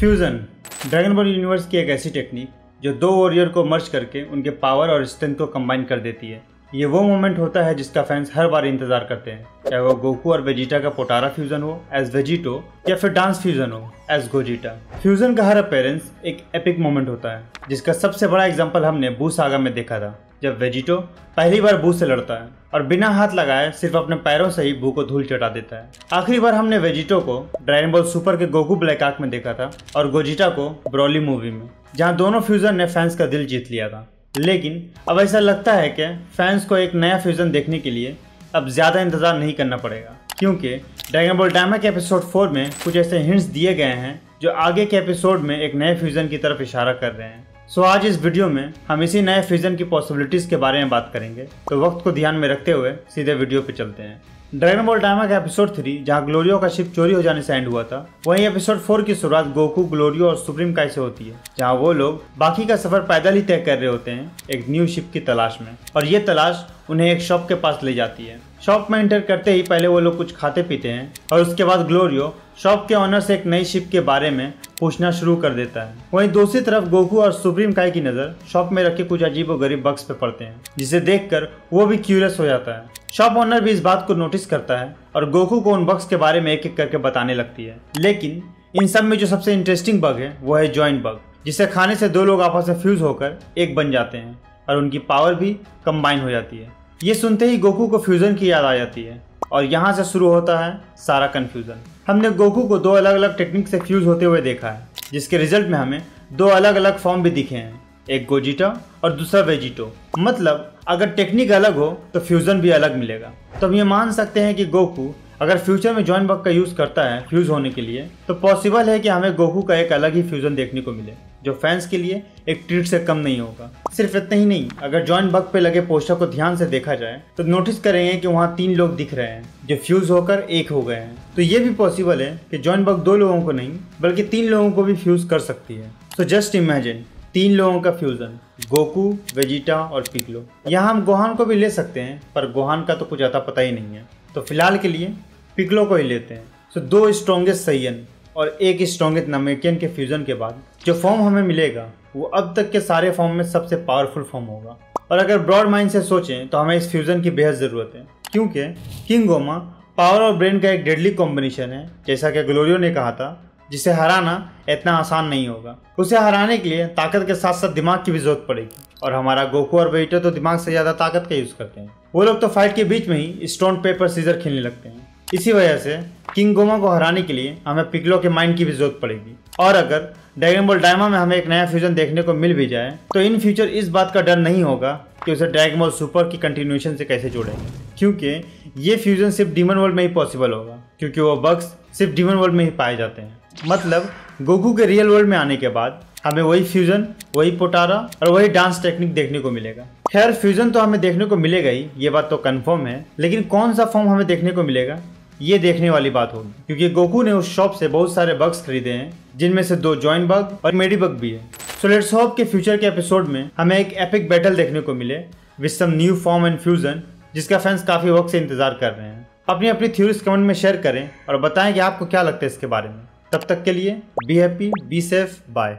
Fusion dragon ball universe की एक ऐसी टेक्निक जो दो वॉरियर को मर्ज करके उनके पावर और स्ट्रेंथ को कंबाइन कर देती है। ये वो मोमेंट होता है जिसका फैंस हर बार इंतजार करते हैं, चाहे वो गोकू और वेजिटा का पोटारा फ्यूजन हो एज वेजिटो या फिर डांस फ्यूजन हो एज गोजिटा। फ्यूजन का हर अपीयरेंस एक एपिक मोमेंट होता है, जिसका सबसे बड़ा एग्जांपल हमने बू सागा में देखा था, जब वेजिटो पहली बार बू से लड़ता है और बिना हाथ लगाए सिर्फ अपने पैरों से ही बू को धूल चटा देता है। आखिरी बार हमने वेजिटो को ड्रैगन बॉल सुपर के गोकू ब्लैक आर्क में देखा था और गोजिटा को ब्रोली मूवी में, जहां दोनों फ्यूजन ने फैंस का दिल जीत लिया था। लेकिन अब ऐसा लगता है कि फैंस को एक नया फ्यूजन देखने के लिए अब ज़्यादा इंतजार नहीं करना पड़ेगा, क्योंकि ड्रैगन बॉल डायमा के एपिसोड 4 में कुछ ऐसे हिंट्स दिए गए हैं जो आगे के एपिसोड में एक नए फ्यूजन की तरफ इशारा कर रहे हैं। सो आज इस वीडियो में हम इसी नए फ्यूजन की पॉसिबिलिटीज़ के बारे में बात करेंगे, तो वक्त को ध्यान में रखते हुए सीधे वीडियो पे चलते हैं। ड्रैगन बॉल डायमा का एपिसोड 3 जहां ग्लोरियो का शिप चोरी हो जाने से एंड हुआ था, वहीं एपिसोड 4 की शुरुआत गोकू, ग्लोरियो और सुप्रीम काय से होती है, जहां वो लोग बाकी का सफर पैदल ही तय कर रहे होते हैं एक न्यू शिप की तलाश में, और ये तलाश उन्हें एक शॉप के पास ले जाती है। शॉप में एंटर करते ही पहले वो लोग कुछ खाते पीते हैं और उसके बाद ग्लोरियो शॉप के ऑनर से एक नई शिप के बारे में पूछना शुरू कर देता है। वहीं दूसरी तरफ गोकू और सुप्रीम काय की नज़र शॉप में रखे कुछ अजीब और गरीब बक्स पे पड़ते हैं, जिसे देखकर वो भी क्यूरियस हो जाता है। शॉप ओनर भी इस बात को नोटिस करता है और गोकू को उन बक्स के बारे में एक एक करके बताने लगती है। लेकिन इन सब में जो सबसे इंटरेस्टिंग बग है वो है जॉइंट बग, जिसे खाने से दो लोग आपस में फ्यूज होकर एक बन जाते हैं और उनकी पावर भी कंबाइन हो जाती है। ये सुनते ही गोकू को फ्यूजन की याद आ जाती है और यहाँ से शुरू होता है सारा कन्फ्यूजन। हमने गोकू को दो अलग अलग टेक्निक से फ्यूज होते हुए देखा है, जिसके रिजल्ट में हमें दो अलग अलग फॉर्म भी दिखे हैं, एक गोजिटा और दूसरा वेजिटो। मतलब अगर टेक्निक अलग हो तो फ्यूजन भी अलग मिलेगा। तो हम ये मान सकते हैं कि गोकू अगर फ्यूचर में जॉइंट बग का यूज़ करता है फ्यूज होने के लिए, तो पॉसिबल है कि हमें गोकू का एक अलग ही फ्यूजन देखने को मिले, जो फैंस के लिए एक ट्रीट से कम नहीं होगा। सिर्फ इतना ही नहीं, अगर जॉइंट बग पे लगे पोस्टर को ध्यान से देखा जाए तो नोटिस करेंगे कि वहाँ 3 लोग दिख रहे हैं जो फ्यूज होकर एक हो गए हैं। तो ये भी पॉसिबल है कि जॉइंट बग 2 लोगों को नहीं बल्कि 3 लोगों को भी फ्यूज कर सकती है। तो जस्ट इमेजिन 3 लोगों का फ्यूजन, गोकू, वेजिटा और पिगलो। यहाँ हम गोहान को भी ले सकते हैं, पर गोहान का तो कुछ आता पता ही नहीं है, तो फिलहाल के लिए पिगलो को ही लेते हैं। तो 2 स्ट्रॉन्गेस्ट सैयन और 1 स्ट्रॉन्गेस्ट नामेकियन के फ्यूजन के बाद जो फॉर्म हमें मिलेगा वो अब तक के सारे फॉर्म में सबसे पावरफुल फॉर्म होगा। और अगर ब्रॉड माइंड से सोचें तो हमें इस फ्यूजन की बेहद ज़रूरत है, क्योंकि किंग गोमा पावर और ब्रेन का एक डेडली कॉम्बिनेशन है, जैसा कि ग्लोरियो ने कहा था, जिसे हराना इतना आसान नहीं होगा। उसे हराने के लिए ताकत के साथ साथ दिमाग की भी जरूरत पड़ेगी, और हमारा गोकू और वेजिटा तो दिमाग से ज़्यादा ताकत का यूज़ करते हैं। वो लोग तो फाइट के बीच में ही स्टोन पेपर सीजर खेलने लगते हैं। इसी वजह से किंग गोमा को हराने के लिए हमें पिगलो के माइंड की भी जरूरत पड़ेगी। और अगर ड्रैगन बॉल डायमा में हमें एक नया फ्यूजन देखने को मिल भी जाए तो इन फ्यूचर इस बात का डर नहीं होगा कि उसे ड्रैगन बॉल सुपर की कंटिन्यूएशन से कैसे जोड़ेंगे, क्योंकि ये फ्यूजन सिर्फ डीमन वर्ल्ड में ही पॉसिबल होगा, क्योंकि वो बग्स सिर्फ डीमन वर्ल्ड में ही पाए जाते हैं। मतलब गोकू के रियल वर्ल्ड में आने के बाद हमें वही फ्यूजन, वही पोटारा और वही डांस टेक्निक देखने को मिलेगा। खैर, फ्यूजन तो हमें देखने को मिलेगा ही, ये बात तो कंफर्म है, लेकिन कौन सा फॉर्म हमें देखने को मिलेगा ये देखने वाली बात होगी, क्योंकि गोकू ने उस शॉप से बहुत सारे बग्स खरीदे हैं, जिनमें से 2 जॉइंट बग और मेडी बग भी है। सो लेट्स होप के फ्यूचर के एपिसोड में हमें एक एपिक बैटल देखने को मिले with some new form and fusion, जिसका फैंस काफी वक्त से इंतजार कर रहे हैं। अपनी अपनी थ्योरीज कमेंट में शेयर करें और बताएं कि आपको क्या लगता है इसके बारे में। तब तक के लिए be happy, be safe, bye.